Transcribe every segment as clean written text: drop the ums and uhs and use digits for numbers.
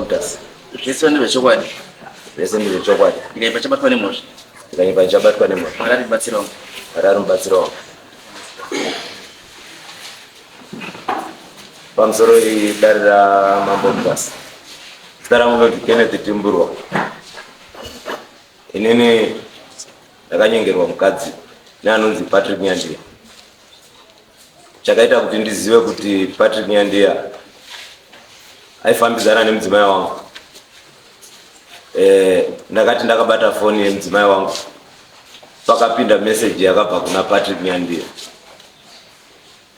mutasi. Zvese ndizvo chokwadi. Zvese ndizvo chokwadi. Ndikaipa chabatwa nemhosva. Ndikaipa chabatwa nemhosva. Mwari arimubatsirawo. Mwari arimubatsirawo. Pamusoro idare ramambo mutasi. Zita rangu ndinoti Kenneth Timburwa. Inini ndakanyengerwa mukadzi neanonzi Patrick Nyandiya. Chakaita kuti ndizive kuti Patrick Nyandiya aifambidzana nemudzimai wangu. Ndakati ndakabata foni yemudzimai wangu pakapinda message yakabva kuna Patrick Nyandiya.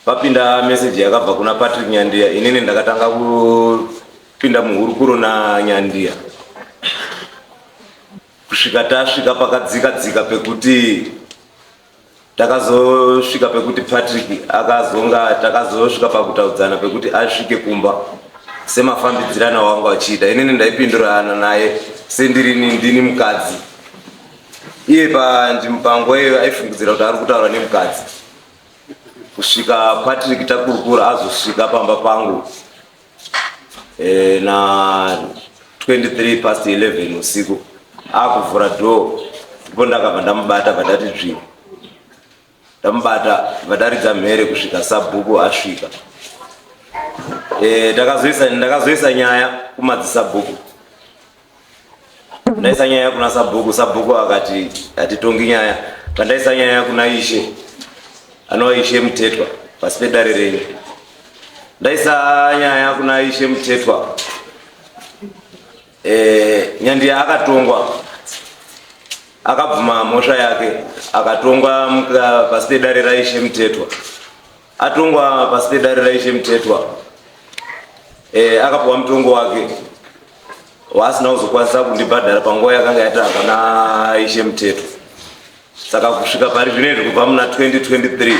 Papinda message yakabva kuna Patrick Nyandiya, inini ndakatanga kupinda muhurukuro naNyandiya. Kusvika tasvika pakadzika pekuti takazosvika pekuti Patrick takazosvika pakutaudzana pekuti asvike kumba semafambidzirana wangu achiita. Inini ndaipindurana naye ndini mukadzi. Iye panguva iyoyo aifungidzira kuti ari kutaura nemukadzi. Kusvika Patrick takurukura azosvika pamba pangu na 23 past 11 usiku akuvhura door, ndipo ndakabva ndamubata vadati dzvi. Ndamubata vadaridza mhere kusvika sabhuku asvika. Ndakazoisa nyaya kumadzisabhuku. Ndaisa nyaya kuna sabhuku akati atitongi nyaya. Pandaisa nyaya kuna Ishe, anova Ishe Mutetwa pasi pedare renyu. Ndaisa nyaya kuna Ishe Mutetwa, Nyandiya akatongwa, akabvuma mhosva yake, akatongwa pasi pedare raIshe Mutetwa. Atongwa pasi pedare raIshe Mutetwa, akapuwa mutongo wake waasina kuzokwanisa kundibhadhara panguva yakanga yatanga naIshe Mutetwa. Saka kusvika pari zvinoizvi kubva muna 2023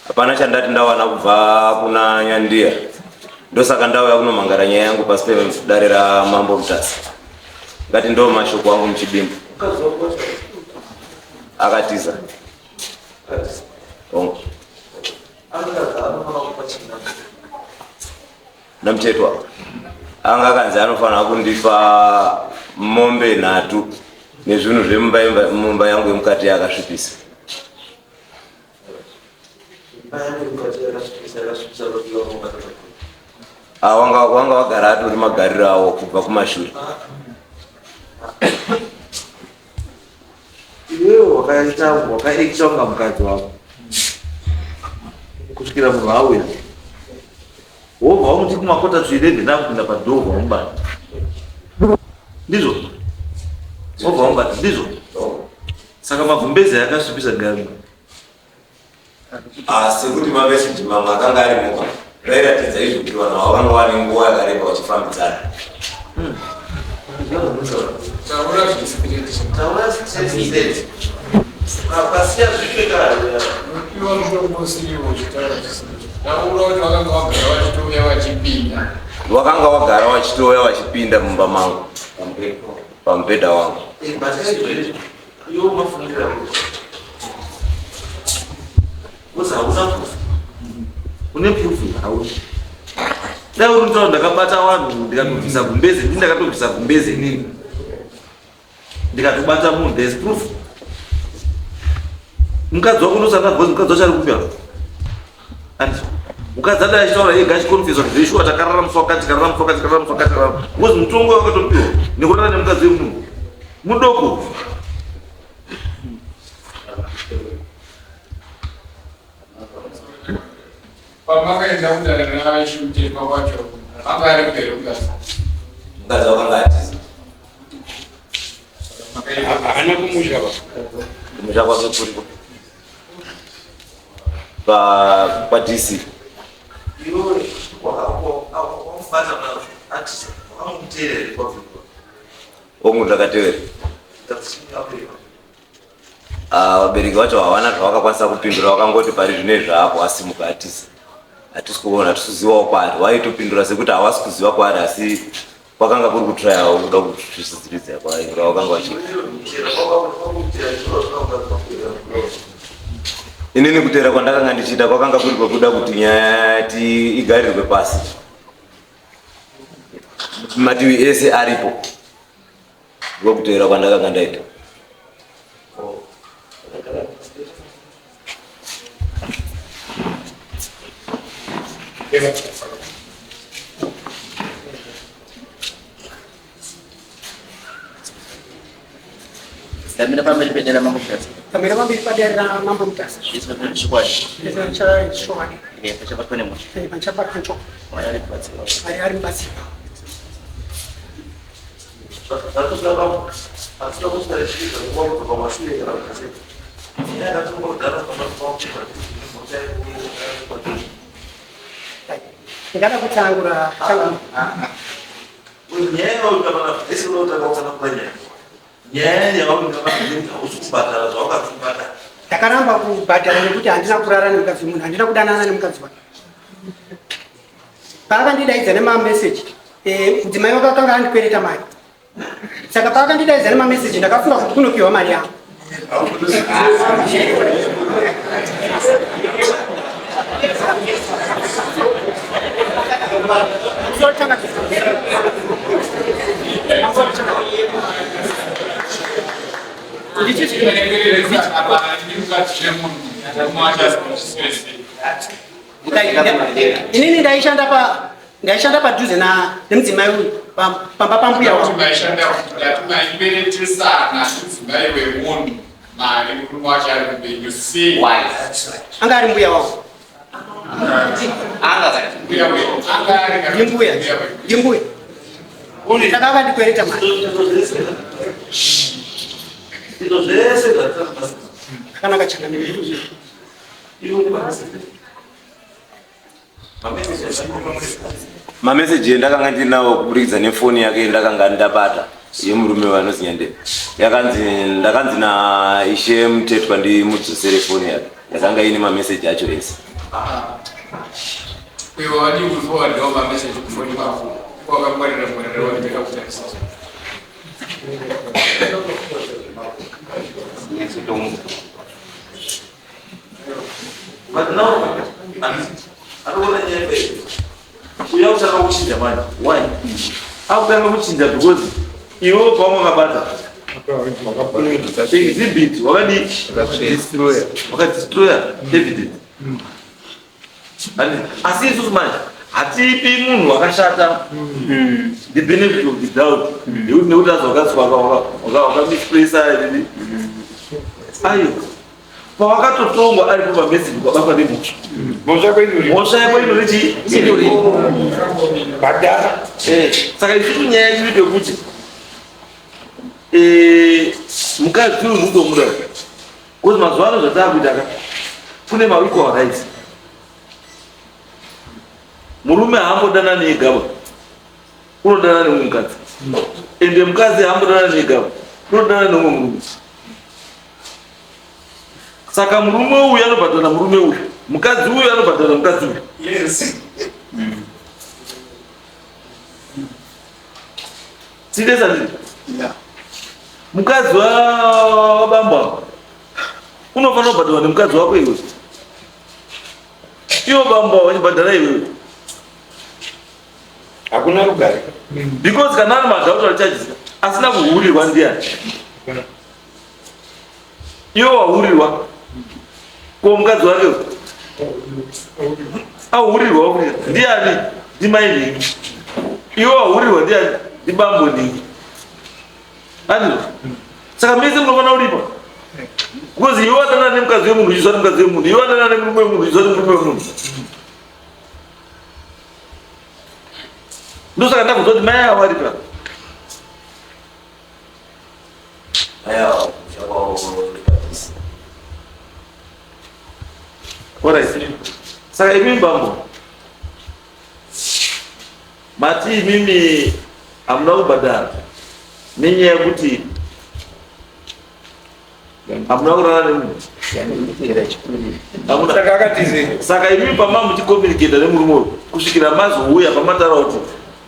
hapana chandati ndawana kubva kuna Nyandiya. Ndosaka ndauya kunomangara nyaya yangu pasi pedare ramambo mutasi. Ngati ndo mashoko angu muchibimba. Akatiza. Namutetwa anga akanzi anofanira kundipa mombe 3 nezvinhu zvemumba yangu yemukati yakasvipisa. Wanga wagara atori magariro awo kubva kumashure. Iwewe wakaita kunga mukadzi wako kusvikira munhu auya wobva wamuti kumakota 11 ndakupinda padhoo wamubata ndizvo wobva wamubata ndizvo. Saka magumbezi yakasvipisa ngani Sekuti mameseji mamwe akanga ari muka rairatidza izvo kuti vanhu vakanga vane nguva yakareba vachifambidzana. Vakanga vagara vachitouya vachipinda mumba mangu pamubhedha wangu. Une proof hauna. Dai uri mutaura ndakabata vanhu ndikatobvisa gumbeze, ndakatobvisa gumbeze inini ndikatobata munhu, there is proof. Mukadzi wako ndosanga gozi mukadzi wacho ari kupya andi mukadzi ati achitaura yega achikonfesa kuti zveshuwa takarara musi wakati ngozi mutongo wakatopiwa nekurara nemukadzi wemunhu mudoko. Pamakaenda kudare naIshe Mutetwa kwacho anga ari mberi ukasa Mukadzi wakanga atiza. haana kumusha Kumusha kwake kuriko DC. Iwewe wakamubata ati wakamuteerera kwabviko Ongu ndakatevera. Vabereki vacho havana zvavakakwanisa kupindura, vakangoti pari zvine zvaapo asimuka atiza. Hatisi kuona, hatisi kuzivawo kwaari. Waitopindura sekuti havasi kuziva kwaari asi kwakanga kuri kutrayawo kuda kutwisisiridza kwainga wakanga wachiita. Inini kuteera kwandakanga ndichiita kwakanga kuri kwekuda kuti nyaya igarirwe pasi. mativi ese aripo ndokutevera kwandakanga ndaita. Kamera pambili pedera mambo kiasi. Kamera pambili pedera mambo kiasi. Hizo ndio shukrani. Hizo ndio shukrani. Ile pesa patone moto. Ile pesa patone moto. Wale basi. Wale basi. Ngada kutangura tanga. Nyewe ukapata pesa unataka kufanya. Nyewe usukupata zoka kupata. Takaramba kubhadhara nekuti handina kurara nemukadzi munhu, handina kudanana nemukadzi wake. Pavakandidaidza nemameseji, mudzimai wakanga andikwereta mari. Saka pavakandidaidza nemameseji ndakafunga kuti kunopiwa mari yangu. Inini ndaishanda padhuze nemudzimai uyu pamba pambuya wangu. Anga ari mbuya wangu. Ndimbuya. Saka akandikwereta mari. Akanaka changamira. Mameseji endakanga ndinawo kubudikidza nefoni yake ndakanga ndabata yemurume wanozi Nyandema yakanzi ndakanzi naishe Mtetwa ndimudzosere foni yake yakanga ine mameseji acho ese. Iwo wadi kufuwa ndio mameseji kufoni kwako kwa kambarira mwenendo wandika kutanisa. But now, I don't want to hear it. We also have to change. Why? How can we change? Because you come on about that. Exhibit. Already destroyer. Evident. And as is so much. Ati pimun wakashata. The benefit of the doubt. You know that oga misplace. Ayo. Pawakatotongwa ari kupa message kwa baba ndimu. Mosha yako ino richi idori. Badara. Saka isu nyaya video kuti. Mukazi uyu ndo mura. Kozi mazuano zvatakuitaka. Kune mawiko wakaiti. Murume haambodana negaba. Unodana nemukadzi. Ende mukadzi haambodana negaba. Unodana nemumwe murume. Saka murume uyu anobhadhana murume uyu, mukadzi uyu anobhadhana mukadzi uyu. Yes. Sidesa ndiri? Yeah. Mukadzi wabamba unofanira kubhadhana nemukadzi wako iwe. Iwo bamba wachibhadhana iwe. Hakuna rugare. Because kana ari madhauta charges asina kuhurirwa ndiani. Iwo wahurirwa. Kwa mukadzi wake auhurirwa ndiani ndimaini iwo auhurirwa ndiani ndibambo ningi andiro saka mese munofana ulipa because iwo adana nemukadzi wemunhu uchizwa nemukadzi wemunhu iwo adana nemurume wemunhu uchizwa nemurume wemunhu ndosaka ndakuzwa kuti mai avo aripa alright. Saka imi bambo mati mimi amuna kubhadhara nenyaya yekuti amuna kurara nemunhu. Saka imi pama muchikomunicata nemurume uyu kusvikira mazouya pamataura kuti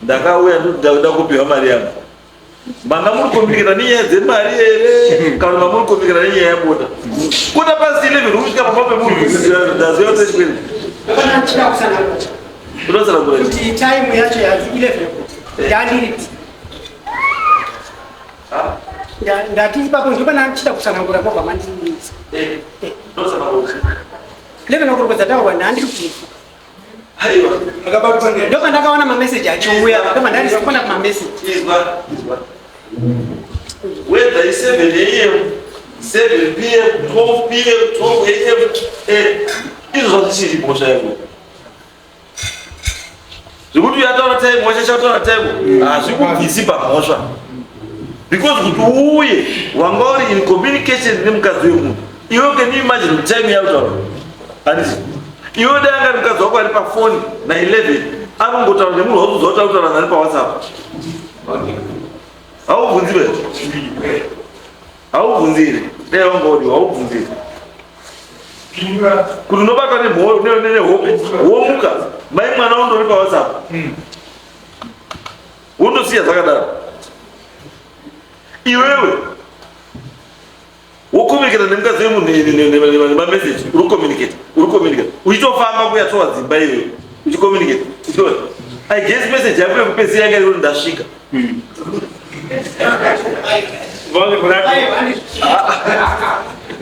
ndakauya ndoda kupiwa mari yangu. Manga muri komunicata nenyaya dzemari here kana muri komunicata nenyaya yabota. Kuda pasi 11 kusvika pamape munhu ndaziva kuti Kana chika kusana. Unozana kuti time yacho ya 11. Ndanditi. Ndati ipapo ndipo nandichida kusanangura kwa mandinisa. Ndosa mabosi. Leve nokurukodza tawa ndandiri kufa. Haiwa. Akabakufanya. Ndoba ndakaona ma-message achiuya, ndoba ndandisipona kuma-message. Izwa. Whether it's 7 a.m., 7 p.m., 12 p.m., 12 a.m., izo zvazvichiri mhosva yangu. Zvekuti uyataura time, wachachataura time, hazvikubvisi pamhosva. Because kuti uye wanga uri in communication nemukadzi wemunhu, iwe can you imagine time yautaura? Handiti? Iwe dai anga mukadzi wako ari pafoni na11 anongotaura nemunhu wakuzotaura naye paWhatsApp. Haubvunzi here. Haubvunzi here. Dai wangodiwa haubvunzi. Kuti unobatwa nehope womuka mai mwana undori paWhatsApp. Undosiya zvakadaro. Iwewe wokomunikata nemukadzi wemunhu nemamessage uri communicate uchitofamba kuyatsowa dzimba iwewe uchicommunicate I guess message yako yekupedzisira yanga iri ndasvika.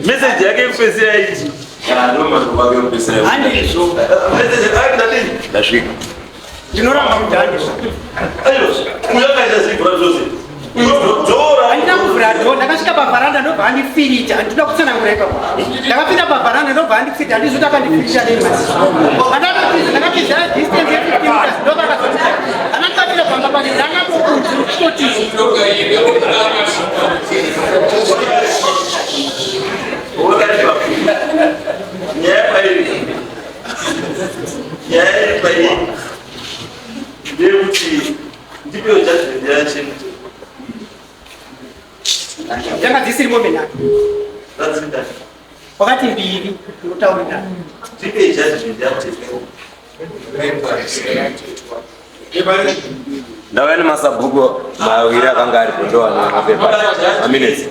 Message yake yekupedzisira yaiti ndasvika. Ndinoramba kuti handisvika. uyakaita zivhura zvose Handina kuvhura dhoo, ndakasvika pavharanda ndobva handifirita, handina kutsanangura ipapo. Ndakapinda pavharanda ndobva handifirita, handizoti akandifirita nei masi. Ndakapedza distance ye 15 meters ndobva akazoti anakapinda pamba pane ndakambokudzi uchitoti nyaya pai ndeyekuti ndipewo judgment yachenu ndanga dzisirimo menani. dzadzindai Wakati mbiri ndinotaurira. ndipe judgment yachenu Ndauya nemasabhuku maviri akanga aripo ndowana mapepa maminutes.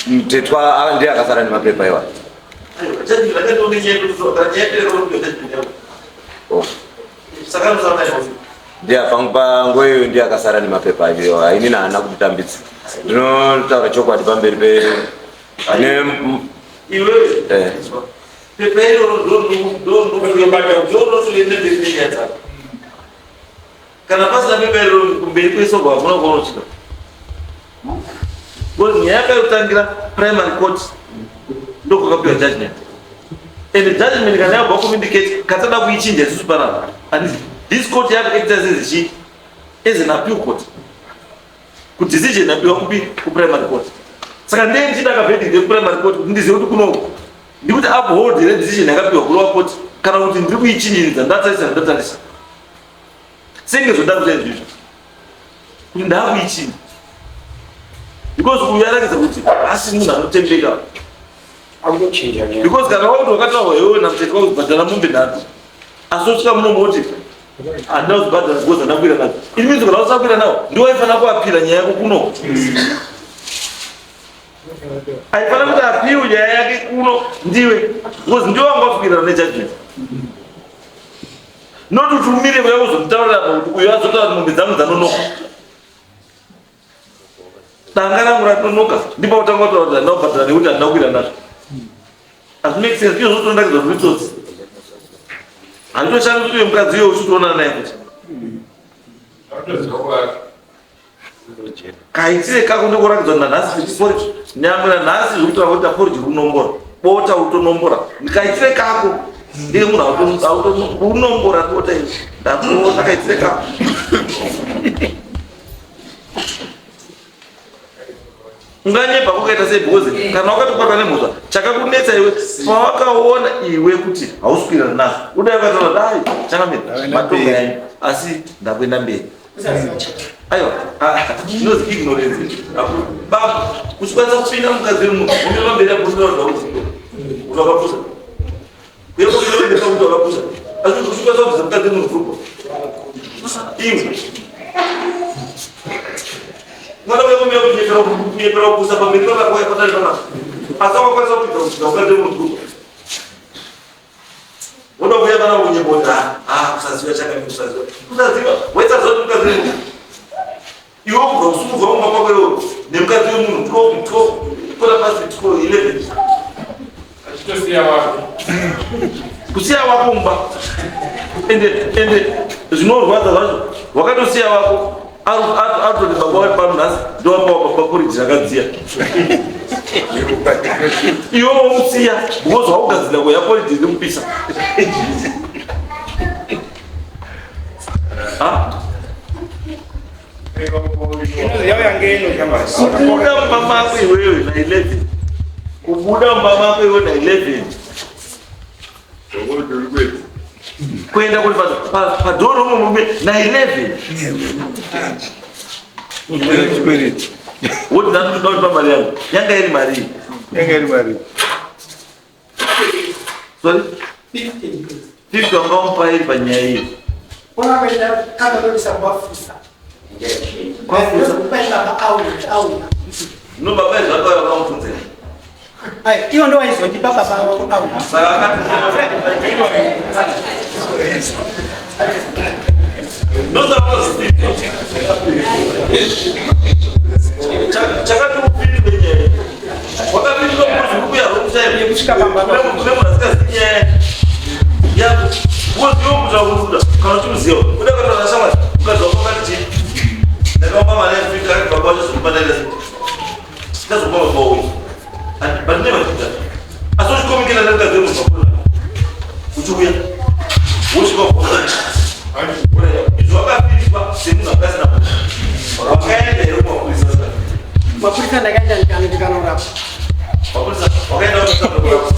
Mtetwa ndiye akasara nemapepa iwa. Ndiye afangupa ngoyo ndiye akasara nemapepa iwa. Inini haana kutitambidza. Ndinotaura chokwadi pamberi pe iwewe pepa iro ndonosuendendeiata kana pasina pepa iro kumberi kwesogwa hakuna kuonochika nyaya yakayotangira primary court ndokwakapiwa judgment and judgment kana yabva kuindicate katada kuichinja isusu panapa handiti this court yakaita sezichi as an appeal court kudecision yapiwa kupi kuprimary court saka ndee ndichida kavhedhinge kuprimary court kuti ndizive kuti kunoko ndikuti uphold here decision yakapiwa kulowa court kana kuti ndiri kuichinjiridza ndatarisa ndatarisa senge zvoda kuita izvizvo kuti ndaakuichinja because uyu arakidza kuti asi munhu anotembeka because kana wakuti wakataurwa iwewe namuteti wako kubhadhara mombe nhatu asi osvika munomoti handina kuzibhadhara because andakwira nazo ini minzi kana usakwira nawo ndiwaifanira kuapira nyaya yako kuno aifanira kuti apiwe nyaya yake kuno ndiwe because ndiwe wanga wafikirana nejudgment not kuti umire kuya kuzomutaurira kuti uyu azotaura mombe dzangu dzanonoka danga rangu ratonoka ndipo utanga kutaura kuti handinakubhadhara nekuti handinakwira nazvo hazvimake sense iyo zvotondakidzwa zvemitsotsi handitoshandi kuti uyo mukadzi uyo uchitoonana naye kuti kaitire kako ndikorakidzwa nanhasi nyamwe nanhasi zvokutaura kuti aporiji kunombora bota utonombora ndikaitire kako ndiye munhu unombora bota izvi ndakuona kaitire kako unganyepa kukaita sei bhozi kana wakatokwatwa nemhosva chakakunetsa iwe pawakaona iwe kuti hauswirana nazvo udai ukataura dai changamira matonga yanyu asi ndakuenda mberi aiwa inozi ignorance baba uchikwanisa kupinda mukadzi wemunhu umira pamberi yakutotaura kuti wakapusa uyekoimberi kuti wakapusa asi uchikwanisa kubvisa mukadzi wemunhu kurupo iwe mwana wekumira kunyepera kupusa pamberi pakakwaipataripana asi wakwanisa kupinda mukadzi wemunhu kurupo unokuya kana unyebota kusaziva chakanyekusaziva kusaziva waitsaziva kuti mukadzi wemunhu iwe kubva kusumudza mumba kwako iwo nemukadzi wemunhu 12 kota pasi 11 achitosiya wako kusiya wako mumba ende zvinorwadza zvacho wakatosiya wako atoti baba wai pano nhasi ndowapawa baba poriji rakadziya iwe wamusiya because waugadzira kweya poriji rimupisa kubuda mumba mako iweyo na11 kubuda mumba mako iweyo na11 kuenda kuri padhoro mume na11 woti ndatoda mari yangu yanga iri mari sorry 50 wangamupa iri panyaya iyi no baba zvakauya vakamutunzira iyo ndo waizondipa baba au chakati upindi kwenyaya wakapindika muzvikuya rokushayekusvika pambaaasikasinyaya yako woziwo kuti akuruda kana uchimuziva uda kataura shamwari mukadzi wako akati chii ndakaumba mari yafika baba wacho zvokubanaira ndazomba baba uyu but never did that. As soon as you come in, I don't get them. Would you win? Would you go for that? It's what I feel about saying the best number. Okay, they don't want to listen. But we can't get them to go around. Okay, no, it's not the world.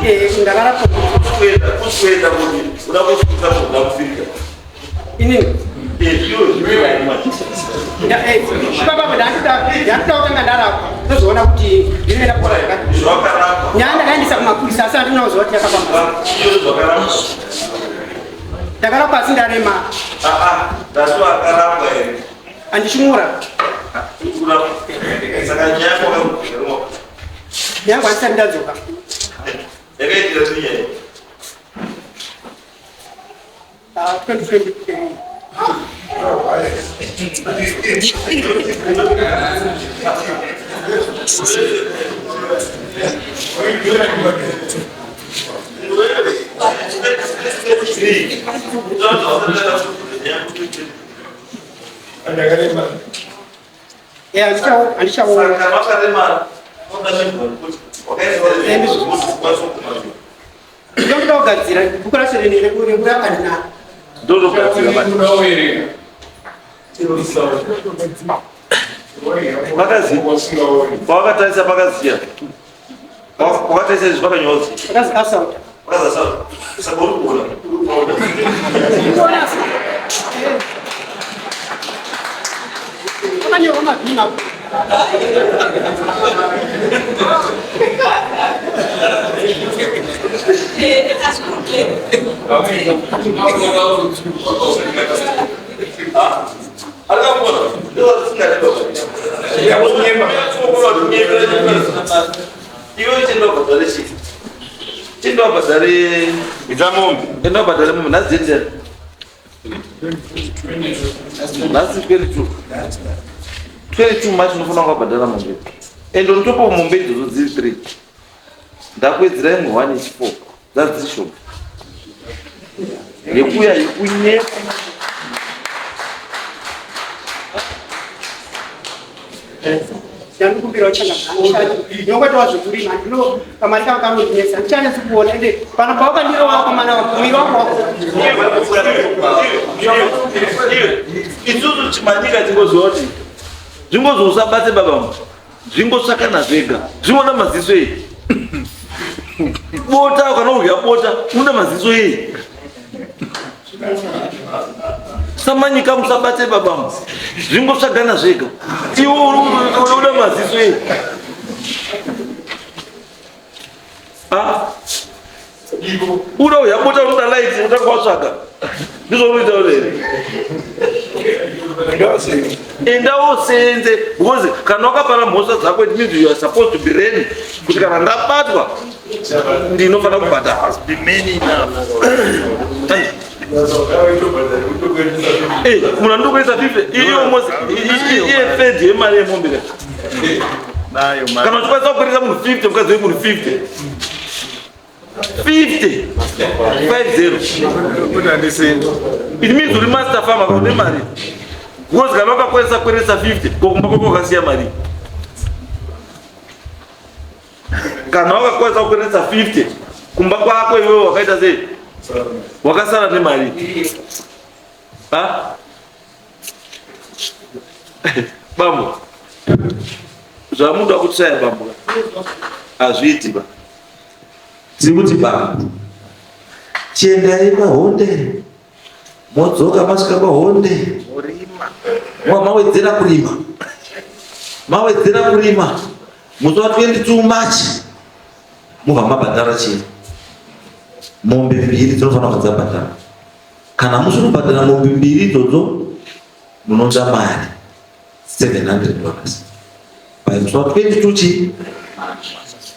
In the Arab, who's way that would be without us to come to Africa. in it. You very much. Baba ndatoka ngandara tozoona kuti ndinoenda kuoraka nyanda kaendesa kumapurisa asi andinoziva kuti yakapamba ndakarapwa asi ndarema andichimura nyangu andisati ndadzoka yakaitira ndiye 2023 ndokuda kugadzira buku racho rekurapandina ndodogadzira pawakatarisa pakaziya wakatarisa izvi pakanyozi akazikasauta saka uri kuona akanyorwa mavhima ndinobhadhare mumwe nhasi dzetera nhasi 22 macho nofana kwabhadhara mombe ende unotopa mombe idzodzo dziri 3 ndakuwedzera imwe 1:4 dzadzishoma yekuya yekunyepa ndandikumbira uchangainongwetawa zvekurima ndino pamari kava kanondinesa ndichanesi kuona ende pano paukandirowakomana wagumiri wako isusu chimanyika tingoziva kuti zvingozosabate babamu zvingosvakana zvega zvinoda maziso ei bota kana udya bota unoda maziso ei samanyika musabate babamu zvingosvagana zvega iwo unoda maziso ei uda uyabota unoda light utanga watsvaga ndizvo unoita ureri enda usenze because kana wakapara mhosva dzako it means you are supposed to be ready kuti kana ndabatwa ndinofana kubhadhara. Munhu andokuisa 50 iye fedhi yemari yemombe kana uchikwanisa kukweresa munhu 50 mukadzi wemunhu 50 it means uri master farmer kaune mari because kana wakakwanisa kukweresa 50 kokumba kwako wakasiya mari. Kana wakakwanisa kukweresa 50 kumba kwako iwewe wakaita sei wakasara nemari. Bambo zvamuda kutsaya bambo hazviiti ba tiri kuti bambo chiendai mahonde modzoka masvika mahonde mawedzera kurima musi wa 22 March mubva mabhadhara chii mombe 2 dzinofanira kudzabhadhara. Kana musiri kubhadhara mombe 2 idzodzo munoda mari $700 pamusi wa 22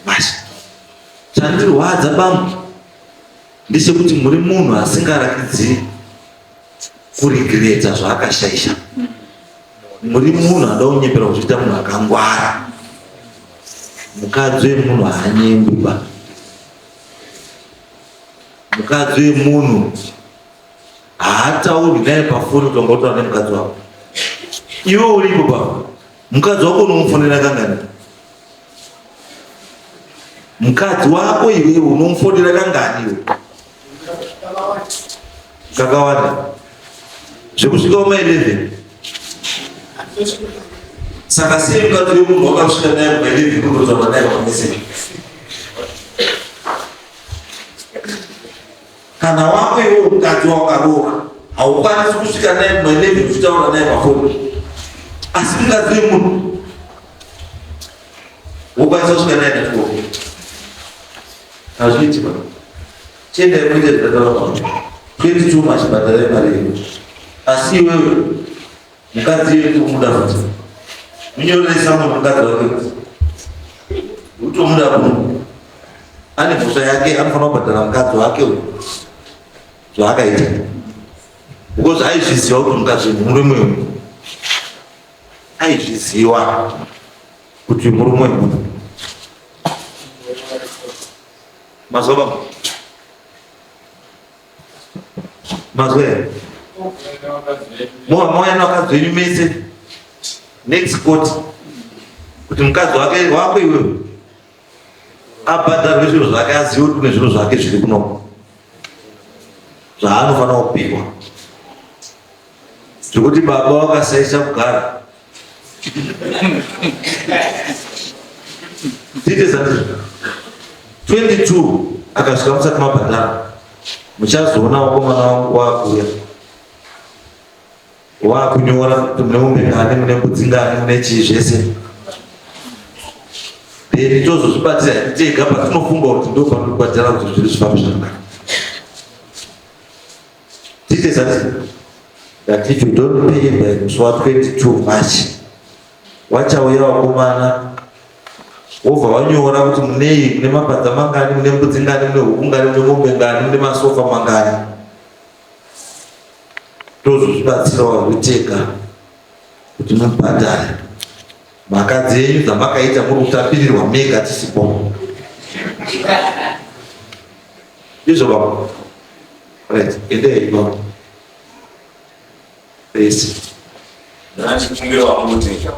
March. Chandirwadza bambo ndechekuti muri munhu asingarakidzi kurigreta zvaakashaisha. Muri munhu anoda kunyepera kuzviita munhu akangwara. Mukadzi wemunhu haanyengwi ba. Mukadzi wemunhu haatauri naye pafoni kutonga kutaura nemukadzi wako. Iwe uripo baba, mukadzi wako unomufonera kangani? Mukadzi wako iwewe unomufonera kangani iwe? Kakawanda zvekusvika kuma 11. Saka sei mukadzi wemunhu wakasvika naye kuma 11 kunotaura naye pameseni? Kana wako iwe mukadzi wakaroka haukwanisi kusvika naye kuma 11 kuchitaura naye pafoni. Asi mukadzi wemunhu wokwanisa kusvika naye network. Hazviiti baba. Chiendai muite zvakataura 22 March bhadharai mari yenyu. Asi iwewe mukadzi wedu umuda futi munyoresa munhu mukadzi wake utomuda munhu ane mhosva yake anofanira kubhadhara mukadzi wake uyu zvaakaita because aizviziva kuti mukadzi murume wemunhu aizviziva kuti murume wemunhu. Mazoba mazwe moya wakadzi wenyu mese next court kuti mukadzi wako iwewe abhadharwe zviro zvake azive kuti kune zviro zvake zviri kunoko zvaanofanira kupiwa. Zvekuti baba wakasaisa kugara tite zati 22 akasvika musati mabhadhara muchazoona wakomana wangu wakuya wakunyora kuti mune mombe ngani mune mbudzi ngani mune chii zvese bheri tozozvibatira tega patinofunga kuti ndo panobhadhara kuti zviri zvifambe zvakanaka. Tite zati that if you don't pay by musi wa 22 March wachauya wakomana wobva wanyora kuti munei mune mapadza mangani mune mbudzi ngani mune huku ngani mune mombe ngani mune masofa mangani tozozvibatsira warwitega kuti mubhadhare makadzi enyu dzamakaita muri kutapirirwa mega tisipo izvo baba right endei baba esi ndachikumbira kuti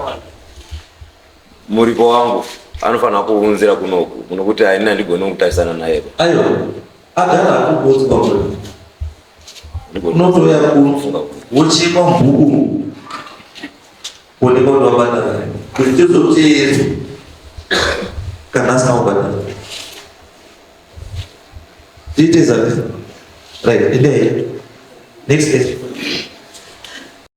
muripo wangu anofanira kuunzira kunoku kunokuti haina ndigone kutarisana naye. Aiwa agara akugodzi kwamuri unotoya wochekwa mubhuku kuonekwa kuti wabhadhara kuti tizoteeri kana asina kubhadhara. Tiite zati right endei next case